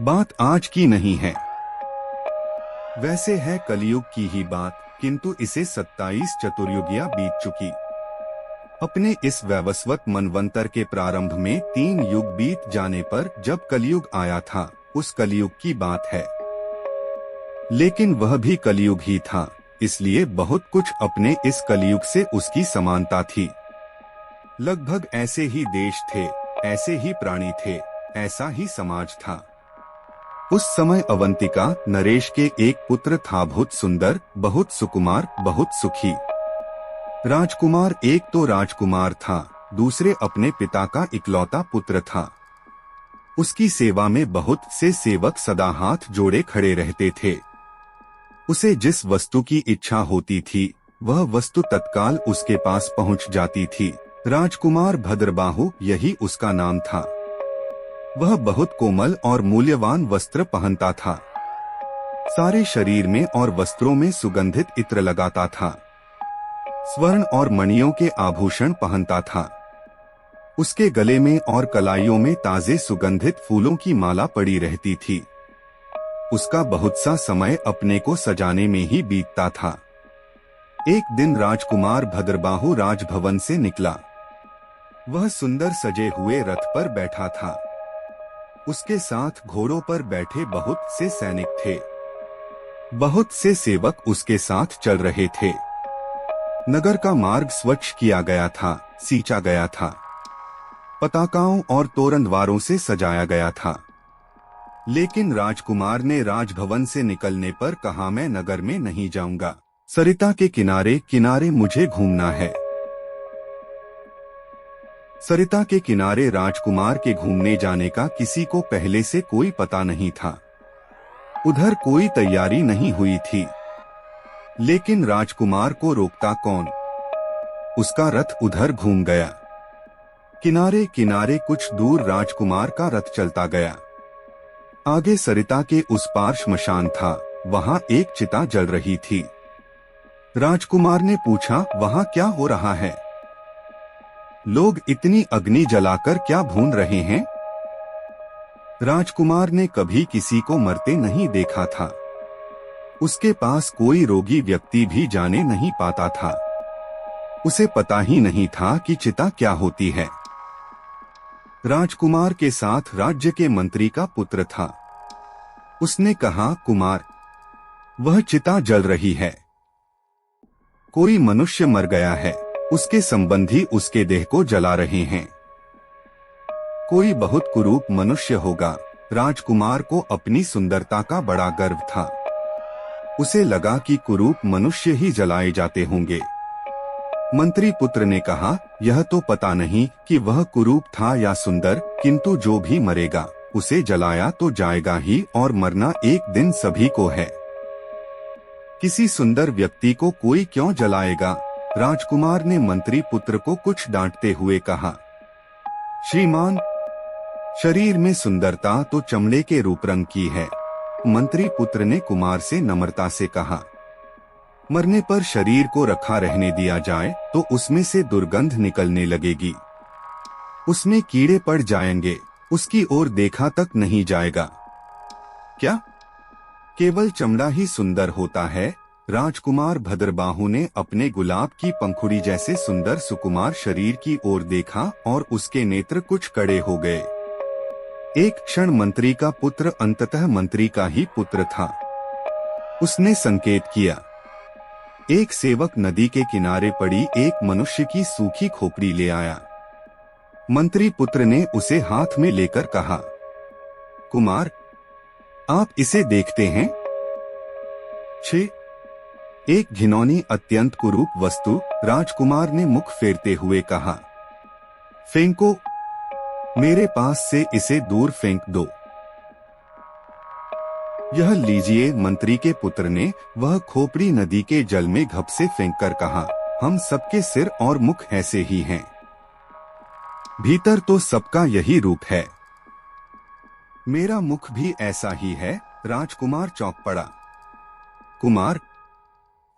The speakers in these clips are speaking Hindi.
बात आज की नहीं है, वैसे है कलयुग की ही बात, किंतु इसे 27 चतुर्युगियां बीत चुकी। अपने इस वैवस्वत मनवंतर के प्रारंभ में 3 युग बीत जाने पर जब कलयुग आया था, उस कलयुग की बात है। लेकिन वह भी कलयुग ही था, इसलिए बहुत कुछ अपने इस कलयुग से उसकी समानता थी। लगभग ऐसे ही देश थे, ऐसे ही प्राणी थे, ऐसा ही समाज था। उस समय अवंतिका नरेश के एक पुत्र था, बहुत सुंदर, बहुत सुकुमार, बहुत सुखी। राजकुमार एक तो राजकुमार था, दूसरे अपने पिता का इकलौता पुत्र था। उसकी सेवा में बहुत से सेवक सदा हाथ जोड़े खड़े रहते थे। उसे जिस वस्तु की इच्छा होती थी, वह वस्तु तत्काल उसके पास पहुंच जाती थी। राजकुमार भद्रबाहु यही उसका नाम था। वह बहुत कोमल और मूल्यवान वस्त्र पहनता था। सारे शरीर में और वस्त्रों में सुगंधित इत्र लगाता था। स्वर्ण और मणियों के आभूषण पहनता था। उसके गले में और कलाइयों में ताजे सुगंधित फूलों की माला पड़ी रहती थी। उसका बहुत सा समय अपने को सजाने में ही बीतता था। एक दिन राजकुमार भद्रबाहु राजभवन से निकला। वह सुंदर सजे हुए रथ पर बैठा था। उसके साथ घोड़ों पर बैठे बहुत से सैनिक थे। बहुत से सेवक उसके साथ चल रहे थे। नगर का मार्ग स्वच्छ किया गया था, सींचा गया था। पताकाओं और तोरणद्वारों से सजाया गया था। लेकिन राजकुमार ने राजभवन से निकलने पर कहा, मैं नगर में नहीं जाऊंगा। सरिता के किनारे किनारे मुझे घूमना है। सरिता के किनारे राजकुमार के घूमने जाने का किसी को पहले से कोई पता नहीं था। उधर कोई तैयारी नहीं हुई थी। लेकिन राजकुमार को रोकता कौन? उसका रथ उधर घूम गया। किनारे किनारे कुछ दूर राजकुमार का रथ चलता गया। आगे सरिता के उस पार श्मशान था, वहां एक चिता जल रही थी। राजकुमार ने पूछा, वहां क्या हो रहा है? लोग इतनी अग्नि जलाकर क्या भून रहे हैं? राजकुमार ने कभी किसी को मरते नहीं देखा था। उसके पास कोई रोगी व्यक्ति भी जाने नहीं पाता था। उसे पता ही नहीं था कि चिता क्या होती है। राजकुमार के साथ राज्य के मंत्री का पुत्र था। उसने कहा, कुमार, वह चिता जल रही है। कोई मनुष्य मर गया है, उसके संबंधी उसके देह को जला रहे हैं। कोई बहुत कुरूप मनुष्य होगा। राजकुमार को अपनी सुंदरता का बड़ा गर्व था। उसे लगा कि कुरूप मनुष्य ही जलाए जाते होंगे। मंत्री पुत्र ने कहा, यह तो पता नहीं कि वह कुरूप था या सुंदर, किंतु जो भी मरेगा उसे जलाया तो जाएगा ही, और मरना एक दिन सभी को है। किसी सुंदर व्यक्ति को कोई क्यों जलाएगा? राजकुमार ने मंत्री पुत्र को कुछ डांटते हुए कहा, श्रीमान, शरीर में सुंदरता तो चमड़े के रूप रंग की है। मंत्री पुत्र ने कुमार से नम्रता से कहा, मरने पर शरीर को रखा रहने दिया जाए तो उसमें से दुर्गंध निकलने लगेगी। उसमें कीड़े पड़ जाएंगे, उसकी ओर देखा तक नहीं जाएगा। क्या केवल चमड़ा ही सुंदर होता है? राजकुमार भद्रबाहु ने अपने गुलाब की पंखुड़ी जैसे सुंदर सुकुमार शरीर की ओर देखा और उसके नेत्र कुछ कड़े हो गए। एक क्षण मंत्री का पुत्र अंततः मंत्री का ही पुत्र था। उसने संकेत किया। एक सेवक नदी के किनारे पड़ी एक मनुष्य की सूखी खोपड़ी ले आया। मंत्री पुत्र ने उसे हाथ में लेकर कहा, कुमार, आप इसे देखते हैं? छे, एक घिनौनी अत्यंत कुरूप वस्तु। राजकुमार ने मुख फेरते हुए कहा, फेंको, मेरे पास से इसे दूर फेंक दो। यह लीजिए, मंत्री के पुत्र ने वह खोपड़ी नदी के जल में घप से फेंककर कहा, हम सबके सिर और मुख ऐसे ही हैं। भीतर तो सबका यही रूप है। मेरा मुख भी ऐसा ही है। राजकुमार चौंक पड़ा। कुमार,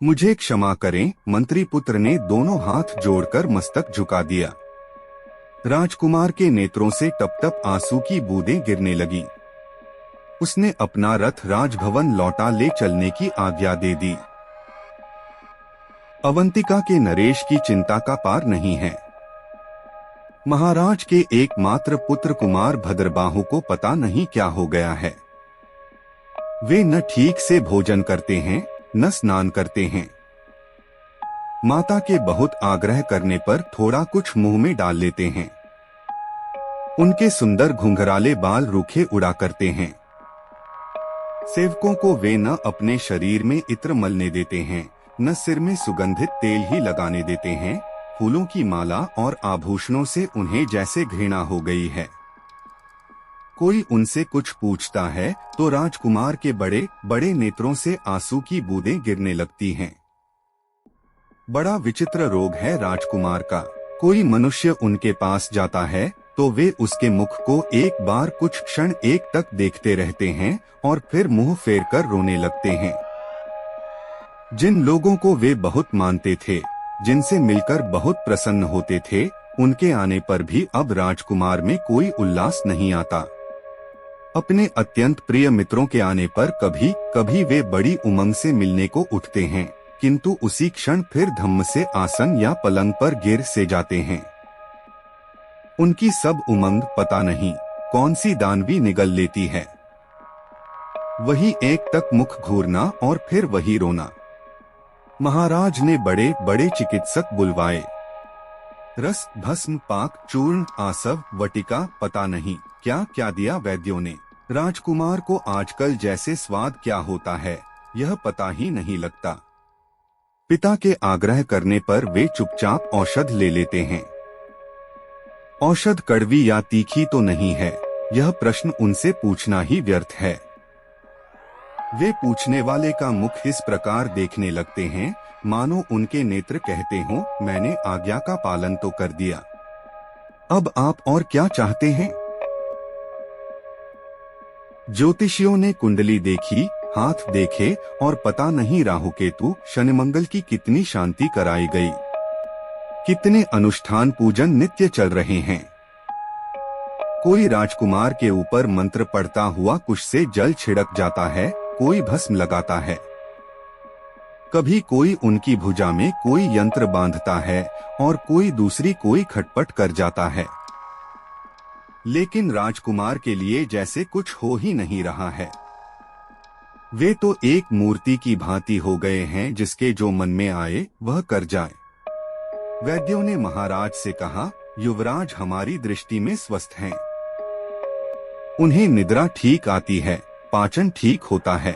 मुझे क्षमा करें। मंत्री पुत्र ने दोनों हाथ जोड़कर मस्तक झुका दिया। राजकुमार के नेत्रों से टप टप आंसू की बूंदें गिरने लगी। उसने अपना रथ राजभवन लौटा ले चलने की आज्ञा दे दी। अवंतिका के नरेश की चिंता का पार नहीं है। महाराज के एकमात्र पुत्र कुमार भद्रबाहु को पता नहीं क्या हो गया है। वे न ठीक से भोजन करते हैं, न स्नान करते हैं। माता के बहुत आग्रह करने पर थोड़ा कुछ मुंह में डाल लेते हैं। उनके सुंदर घुंघराले बाल रूखे उड़ा करते हैं। सेवकों को वे न अपने शरीर में इत्र मलने देते हैं, न सिर में सुगंधित तेल ही लगाने देते हैं। फूलों की माला और आभूषणों से उन्हें जैसे घृणा हो गई है। कोई उनसे कुछ पूछता है तो राजकुमार के बड़े बड़े नेत्रों से आंसू की बूंदें गिरने लगती हैं। बड़ा विचित्र रोग है राजकुमार का। कोई मनुष्य उनके पास जाता है तो वे उसके मुख को एक बार कुछ क्षण एक तक देखते रहते हैं और फिर मुंह फेर कर रोने लगते हैं। जिन लोगों को वे बहुत मानते थे, जिनसे मिलकर बहुत प्रसन्न होते थे, उनके आने पर भी अब राजकुमार में कोई उल्लास नहीं आता। अपने अत्यंत प्रिय मित्रों के आने पर कभी कभी वे बड़ी उमंग से मिलने को उठते हैं, किंतु उसी क्षण फिर धम्म से आसन या पलंग पर गिर से जाते हैं। उनकी सब उमंग पता नहीं कौन सी दानवी निगल लेती है। वही एक टक मुख घूरना और फिर वही रोना। महाराज ने बड़े बड़े चिकित्सक बुलवाए। रस, भस्म, पाक, चूर्ण, आसव, वटिका, पता नहीं क्या क्या दिया वैद्यों ने। राजकुमार को आजकल जैसे स्वाद क्या होता है यह पता ही नहीं लगता। पिता के आग्रह करने पर वे चुपचाप औषध ले लेते हैं। औषध कड़वी या तीखी तो नहीं है, यह प्रश्न उनसे पूछना ही व्यर्थ है। वे पूछने वाले का मुख इस प्रकार देखने लगते हैं मानो उनके नेत्र कहते हों, मैंने आज्ञा का पालन तो कर दिया, अब आप और क्या चाहते हैं। ज्योतिषियों ने कुंडली देखी, हाथ देखे और पता नहीं राहु केतु शनि मंगल की कितनी शांति कराई गई। कितने अनुष्ठान पूजन नित्य चल रहे हैं। कोई राजकुमार के ऊपर मंत्र पढ़ता हुआ कुश से जल छिड़क जाता है, कोई भस्म लगाता है। कभी कोई उनकी भुजा में कोई यंत्र बांधता है और कोई दूसरी कोई खटपट कर जाता है। लेकिन राजकुमार के लिए जैसे कुछ हो ही नहीं रहा है। वे तो एक मूर्ति की भांति हो गए हैं, जिसके जो मन में आए वह कर जाए। वैद्यों ने महाराज से कहा, युवराज हमारी दृष्टि में स्वस्थ हैं। उन्हें निद्रा ठीक आती है, पाचन ठीक होता है।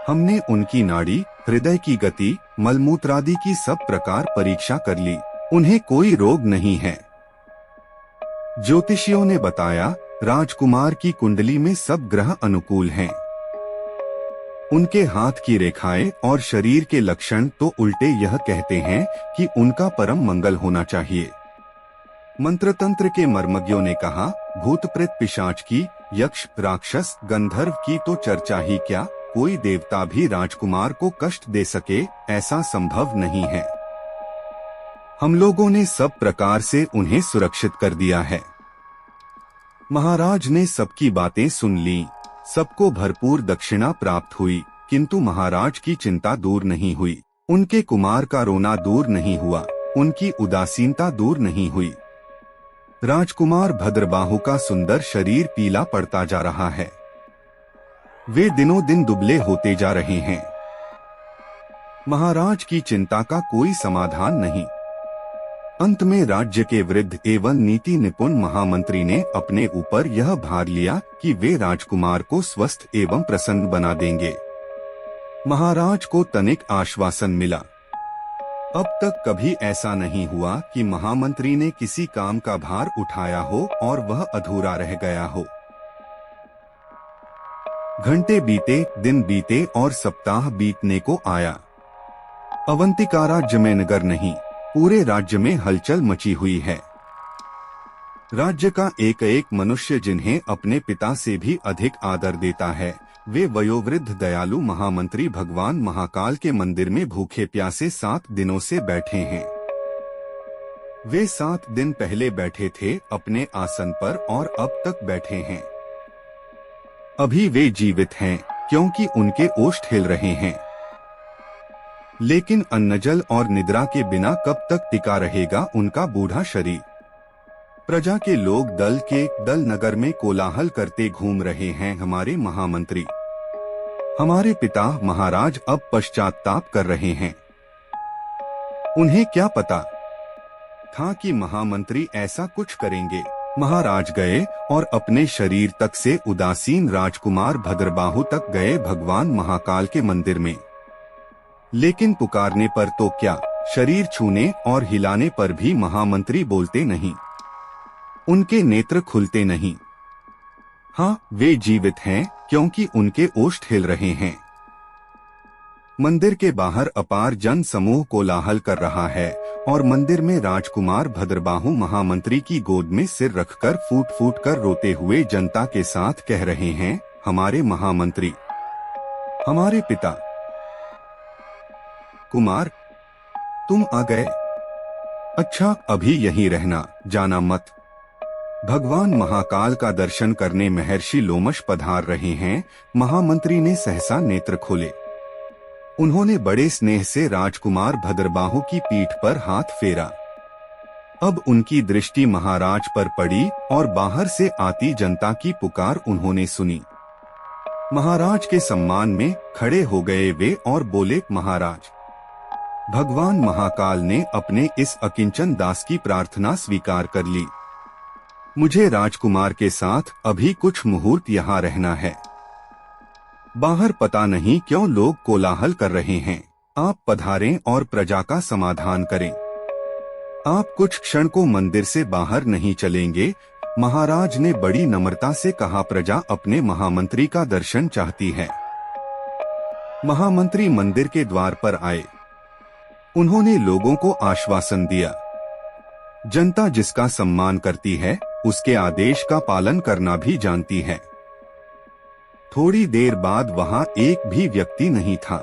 हमने उनकी नाड़ी, हृदय की गति, मलमूत्रादि की सब प्रकार परीक्षा कर ली, उन्हें कोई रोग नहीं है। ज्योतिषियों ने बताया, राजकुमार की कुंडली में सब ग्रह अनुकूल हैं। उनके हाथ की रेखाएं और शरीर के लक्षण तो उल्टे यह कहते हैं कि उनका परम मंगल होना चाहिए। मंत्र तंत्र के मर्मज्ञों ने कहा, भूत प्रेत पिशाच की, यक्ष राक्षस गंधर्व की तो चर्चा ही क्या, कोई देवता भी राजकुमार को कष्ट दे सके ऐसा संभव नहीं है। हम लोगों ने सब प्रकार से उन्हें सुरक्षित कर दिया है। महाराज ने सबकी बातें सुन ली, सबको भरपूर दक्षिणा प्राप्त हुई, किंतु महाराज की चिंता दूर नहीं हुई। उनके कुमार का रोना दूर नहीं हुआ, उनकी उदासीनता दूर नहीं हुई। राजकुमार भद्रबाहु का सुंदर शरीर पीला पड़ता जा रहा है। वे दिनों दिन दुबले होते जा रहे हैं। महाराज की चिंता का कोई समाधान नहीं। अंत में राज्य के वृद्ध एवं नीति निपुण महामंत्री ने अपने ऊपर यह भार लिया कि वे राजकुमार को स्वस्थ एवं प्रसन्न बना देंगे। महाराज को तनिक आश्वासन मिला। अब तक कभी ऐसा नहीं हुआ कि महामंत्री ने किसी काम का भार उठाया हो और वह अधूरा रह गया हो। घंटे बीते, दिन बीते और सप्ताह बीतने को आया। अवंतिका राज्य में नगर नहीं, पूरे राज्य में हलचल मची हुई है। राज्य का एक एक मनुष्य जिन्हें अपने पिता से भी अधिक आदर देता है, वे वयोवृद्ध दयालु महामंत्री भगवान महाकाल के मंदिर में भूखे प्यासे 7 दिनों से बैठे हैं। वे 7 दिन पहले बैठे थे अपने आसन पर और अब तक बैठे हैं। अभी वे जीवित हैं क्योंकि उनके ओष्ठ हिल रहे हैं। लेकिन अन्नजल और निद्रा के बिना कब तक टिका रहेगा उनका बूढ़ा शरीर। प्रजा के लोग दल नगर में कोलाहल करते घूम रहे हैं। हमारे महामंत्री, हमारे पिता महाराज अब पश्चाताप कर रहे हैं। उन्हें क्या पता था कि महामंत्री ऐसा कुछ करेंगे। महाराज गए और अपने शरीर तक से उदासीन राजकुमार भद्रबाहु तक गए भगवान महाकाल के मंदिर में। लेकिन पुकारने पर तो क्या, शरीर छूने और हिलाने पर भी महामंत्री बोलते नहीं, उनके नेत्र खुलते नहीं। हाँ, वे जीवित हैं क्योंकि उनके ओष्ठ हिल रहे हैं। मंदिर के बाहर अपार जन समूह कोलाहल कर रहा है और मंदिर में राजकुमार भद्रबाहु महामंत्री की गोद में सिर रखकर फूट फूट कर रोते हुए जनता के साथ कह रहे हैं, हमारे महामंत्री, हमारे पिता। कुमार, तुम आ गए। अच्छा, अभी यहीं रहना, जाना मत। भगवान महाकाल का दर्शन करने महर्षि लोमश पधार रहे हैं। महामंत्री ने सहसा नेत्र खोले। उन्होंने बड़े स्नेह से राजकुमार भद्रबाहु की पीठ पर हाथ फेरा। अब उनकी दृष्टि महाराज पर पड़ी और बाहर से आती जनता की पुकार उन्होंने सुनी। महाराज के सम्मान में खड़े हो गए वे और बोले, महाराज, भगवान महाकाल ने अपने इस अकिंचन दास की प्रार्थना स्वीकार कर ली। मुझे राजकुमार के साथ अभी कुछ मुहूर्त यहाँ रहना है। बाहर पता नहीं क्यों लोग कोलाहल कर रहे हैं। आप पधारें और प्रजा का समाधान करें। आप कुछ क्षण को मंदिर से बाहर नहीं चलेंगे। महाराज ने बड़ी नम्रता से कहा, प्रजा अपने महामंत्री का दर्शन चाहती है। महामंत्री मंदिर के द्वार पर आए। उन्होंने लोगों को आश्वासन दिया, जनता जिसका सम्मान करती है उसके आदेश का पालन करना भी जानती है। थोड़ी देर बाद वहां एक भी व्यक्ति नहीं था।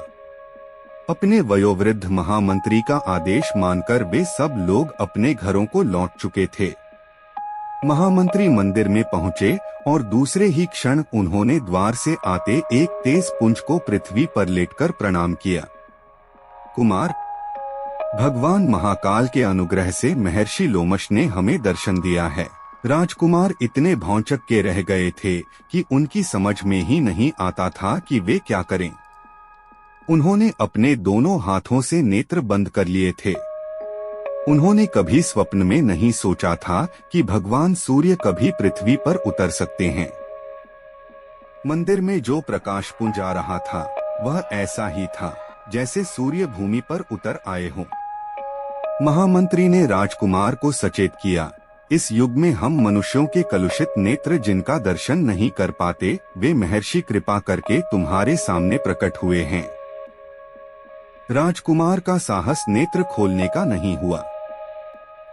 अपने वयोवृद्ध महामंत्री का आदेश मानकर वे सब लोग अपने घरों को लौट चुके थे। महामंत्री मंदिर में पहुंचे और दूसरे ही क्षण उन्होंने द्वार से आते एक तेज पुंज को पृथ्वी पर लेटकर प्रणाम किया। कुमार, भगवान महाकाल के अनुग्रह से महर्षि लोमश ने हमें दर्शन दिया है। राजकुमार इतने भौंचक के रह गए थे कि उनकी समझ में ही नहीं आता था कि वे क्या करें। उन्होंने अपने दोनों हाथों से नेत्र बंद कर लिए थे। उन्होंने कभी स्वप्न में नहीं सोचा था कि भगवान सूर्य कभी पृथ्वी पर उतर सकते हैं। मंदिर में जो प्रकाश पुंज आ रहा था वह ऐसा ही था जैसे सूर्य भूमि पर उतर आए हों। महामंत्री ने राजकुमार को सचेत किया, इस युग में हम मनुष्यों के कलुषित नेत्र जिनका दर्शन नहीं कर पाते, वे महर्षि कृपा करके तुम्हारे सामने प्रकट हुए हैं। राजकुमार का साहस नेत्र खोलने का नहीं हुआ।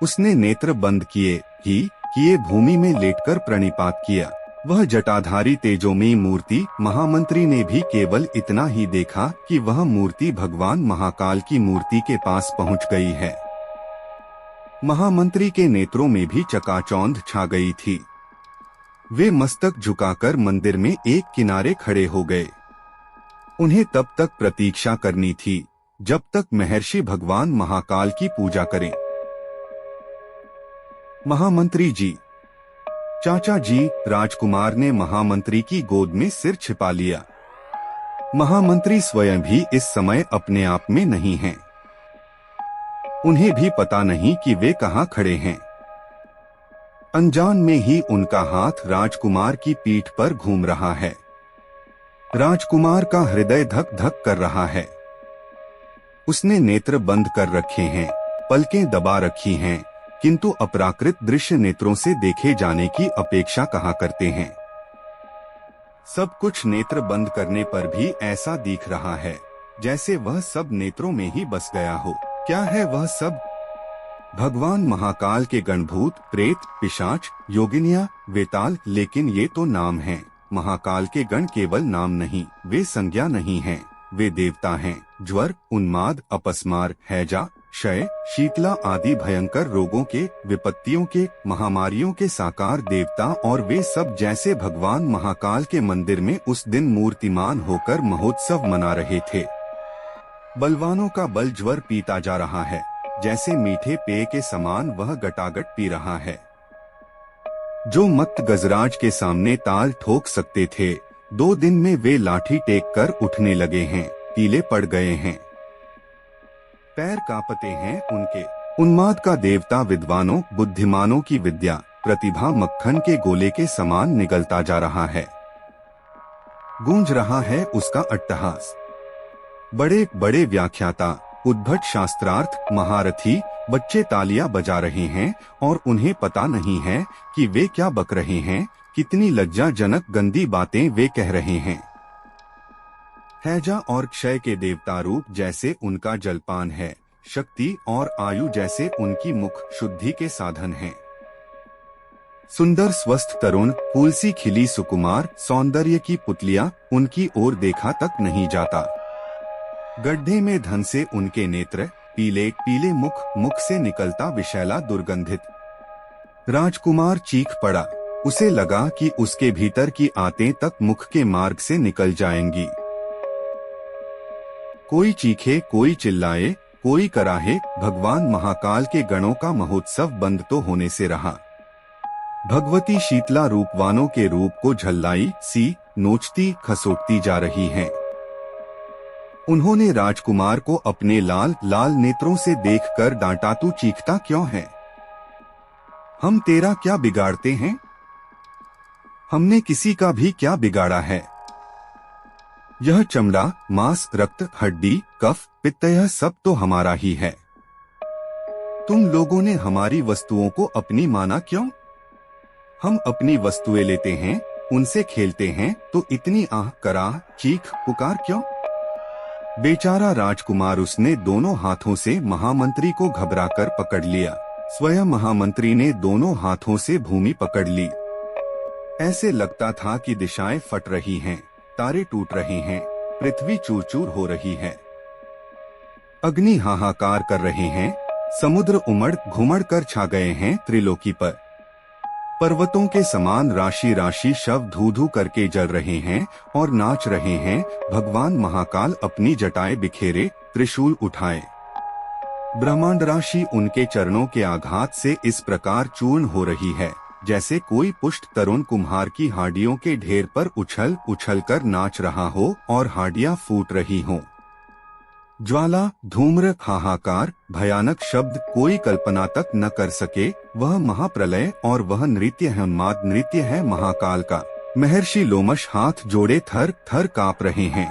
उसने नेत्र बंद किए भूमि में लेटकर प्रणिपात किया। वह जटाधारी तेजोमयी मूर्ति, महामंत्री ने भी केवल इतना ही देखा कि वह मूर्ति भगवान महाकाल की मूर्ति के पास पहुंच गई है। महामंत्री के नेत्रों में भी चकाचौंध छा गई थी। वे मस्तक झुकाकर मंदिर में एक किनारे खड़े हो गए। उन्हें तब तक प्रतीक्षा करनी थी जब तक महर्षि भगवान महाकाल की पूजा करें। महामंत्री जी, चाचा जी, राजकुमार ने महामंत्री की गोद में सिर छिपा लिया। महामंत्री स्वयं भी इस समय अपने आप में नहीं हैं। उन्हें भी पता नहीं कि वे कहां खड़े हैं। अनजान में ही उनका हाथ राजकुमार की पीठ पर घूम रहा है। राजकुमार का हृदय धक धक कर रहा है। उसने नेत्र बंद कर रखे हैं, पलकें दबा रखी हैं, किंतु अपराकृत दृश्य नेत्रों से देखे जाने की अपेक्षा कहा करते हैं। सब कुछ नेत्र बंद करने पर भी ऐसा दिख रहा है जैसे वह सब नेत्रों में ही बस गया हो। क्या है वह सब? भगवान महाकाल के गणभूत, प्रेत, पिशाच, योगिनियां, वेताल, लेकिन ये तो नाम हैं। महाकाल के गण केवल नाम नहीं, वे संज्ञा नहीं हैं। वे देवता हैं। ज्वर, उन्माद, अपस्मार, हैजा, क्षय, शीतला आदि भयंकर रोगों के, विपत्तियों के, महामारियों के साकार देवता और वे सब जैसे भगवान महाकाल के मंदिर में उस दिन मूर्तिमान होकर महोत्सव मना रहे थे। बलवानों का बल ज्वर पीता जा रहा है, जैसे मीठे पेय के समान वह गटागट पी रहा है। जो मत्त गजराज के सामने ताल ठोक सकते थे, 2 दिन में वे लाठी टेक कर उठने लगे हैं, पीले पड़ गए हैं, पैर कांपते हैं उनके। उन्माद का देवता विद्वानों बुद्धिमानों की विद्या प्रतिभा मक्खन के गोले के समान निगलता जा रहा है। गूंज रहा है उसका अट्टहास। बड़े बड़े व्याख्याता, उद्भट शास्त्रार्थ, महारथी बच्चे तालियां बजा रहे हैं और उन्हें पता नहीं है कि वे क्या बक रहे हैं, कितनी लज्जाजनक गंदी बातें वे कह रहे हैं। हैजा और क्षय के देवता रूप जैसे उनका जलपान है, शक्ति और आयु जैसे उनकी मुख शुद्धि के साधन हैं। सुंदर स्वस्थ तरुण, फूलसी खिली सुकुमार सौंदर्य की पुतलियां, उनकी ओर देखा तक नहीं जाता। गड्ढे में धन से उनके नेत्र, पीले पीले मुख से निकलता विशैला दुर्गंधित। राजकुमार चीख पड़ा, उसे लगा कि उसके भीतर की आंतें तक मुख के मार्ग से निकल जाएंगी। कोई चीखे, कोई चिल्लाए, कोई कराहे, भगवान महाकाल के गणों का महोत्सव बंद तो होने से रहा। भगवती शीतला रूपवानों के रूप को झल्लाई सी नोचती खसोटती जा रही हैं। उन्होंने राजकुमार को अपने लाल लाल नेत्रों से देखकर डांटा, तू चीखता क्यों है? हम तेरा क्या बिगाड़ते हैं? हमने किसी का भी क्या बिगाड़ा है? यह चमड़ा, मांस, रक्त, हड्डी, कफ, पित्त, यह सब तो हमारा ही है। तुम लोगों ने हमारी वस्तुओं को अपनी माना क्यों? हम अपनी वस्तुएं लेते हैं, उनसे खेलते हैं, तो इतनी आह कराह चीख पुकार क्यों? बेचारा राजकुमार, उसने दोनों हाथों से महामंत्री को घबराकर पकड़ लिया। स्वयं महामंत्री ने दोनों हाथों से भूमि पकड़ ली। ऐसे लगता था कि दिशाएं फट रही हैं, तारे टूट रहे हैं, पृथ्वी चूर चूर हो रही है। अग्नि हाहाकार कर रहे हैं, समुद्र उमड़ घुमड़ कर छा गए हैं त्रिलोकी पर। पर्वतों के समान राशि राशि शव धू धू करके जल रहे हैं और नाच रहे हैं। भगवान महाकाल अपनी जटाएं बिखेरे, त्रिशूल उठाए। ब्रह्मांड राशि उनके चरणों के आघात से इस प्रकार चूर्ण हो रही है, जैसे कोई पुष्ट तरुण कुम्हार की हाडियों के ढेर पर उछल उछल कर नाच रहा हो और हाडियां फूट रही हों। ज्वाला, धूम्र, हाहाकार, भयानक शब्द कोई कल्पना तक न कर सके। वह महाप्रलय और वह नृत्य है, उन्माद नृत्य है महाकाल का। महर्षि लोमश हाथ जोड़े थर थर कांप रहे हैं।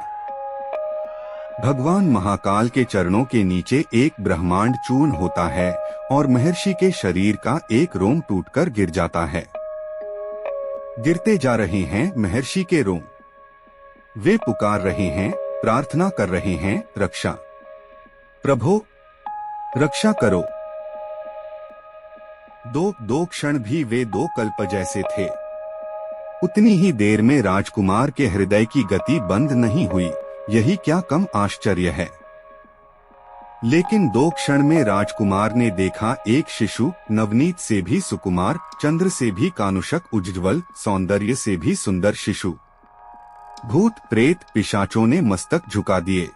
भगवान महाकाल के चरणों के नीचे एक ब्रह्मांड चूर्ण होता है और महर्षि के शरीर का एक रोम टूटकर गिर जाता है। गिरते जा रहे हैं महर्षि के रोम। वे पुकार रहे हैं, प्रार्थना कर रहे हैं, रक्षा प्रभो रक्षा करो। दो क्षण भी वे 2 कल्प जैसे थे। उतनी ही देर में राजकुमार के हृदय की गति बंद नहीं हुई। यही क्या कम आश्चर्य है। लेकिन 2 क्षण में राजकुमार ने देखा एक शिशु, नवनीत से भी सुकुमार, चंद्र से भी कानुषक, उज्ज्वल सौंदर्य से भी सुंदर शिशु। भूत प्रेत पिशाचों ने मस्तक झुका दिए।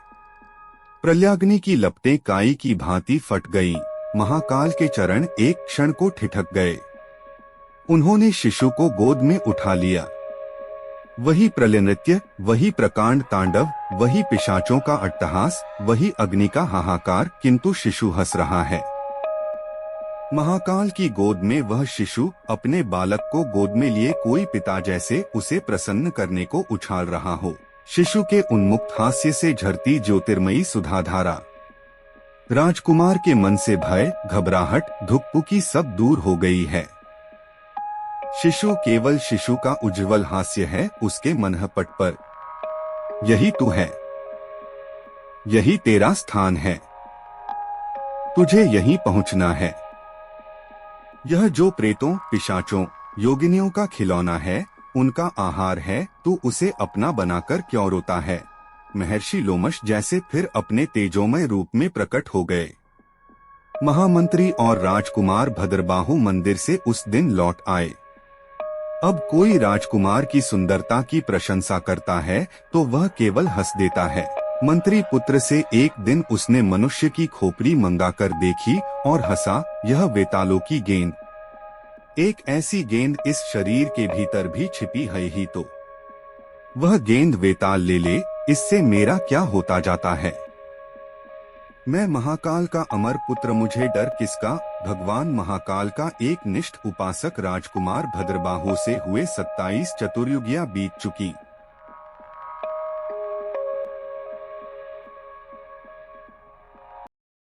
प्रलयाग्नि की लपटें काई की भांति फट गईं। महाकाल के चरण एक क्षण को ठिठक गए। उन्होंने शिशु को गोद में उठा लिया। वही प्रलय नृत्य, वही प्रकांड तांडव, वही पिशाचों का अट्टहास, वही अग्नि का हाहाकार, किंतु शिशु हंस रहा है। महाकाल की गोद में वह शिशु अपने बालक को गोद में लिए कोई पिता जैसे उसे प्रसन्न करने को उछाल रहा हो। शिशु के उन्मुक्त हास्य से झरती ज्योतिर्मयी सुधाधारा। राजकुमार के मन से भय, घबराहट, धुकपुकी सब दूर हो गई है। शिशु केवल शिशु का उज्ज्वल हास्य है उसके मनहपट पर। यही तू है, यही तेरा स्थान है, तुझे यहीं पहुंचना है। यह जो प्रेतों, पिशाचों, योगिनियों का खिलौना है, उनका आहार है, तू उसे अपना बनाकर क्यों रोता है? महर्षि लोमश जैसे फिर अपने तेजोमय रूप में प्रकट हो गए। महामंत्री और राजकुमार भद्रबाहु मंदिर से उस दिन लौट आए। अब कोई राजकुमार की सुंदरता की प्रशंसा करता है तो वह केवल हंस देता है। मंत्री पुत्र से एक दिन उसने मनुष्य की खोपड़ी मंगाकर देखी और हंसा, यह वेतालों की गेंद। एक ऐसी गेंद इस शरीर के भीतर भी छिपी है ही तो वह गेंद वेताल ले ले, इससे मेरा क्या होता जाता है। मैं महाकाल का अमर पुत्र, मुझे डर किसका। भगवान महाकाल का एक निष्ठ उपासक राजकुमार भद्रबाहु से हुए 27 चतुर्युगियां बीत चुकी।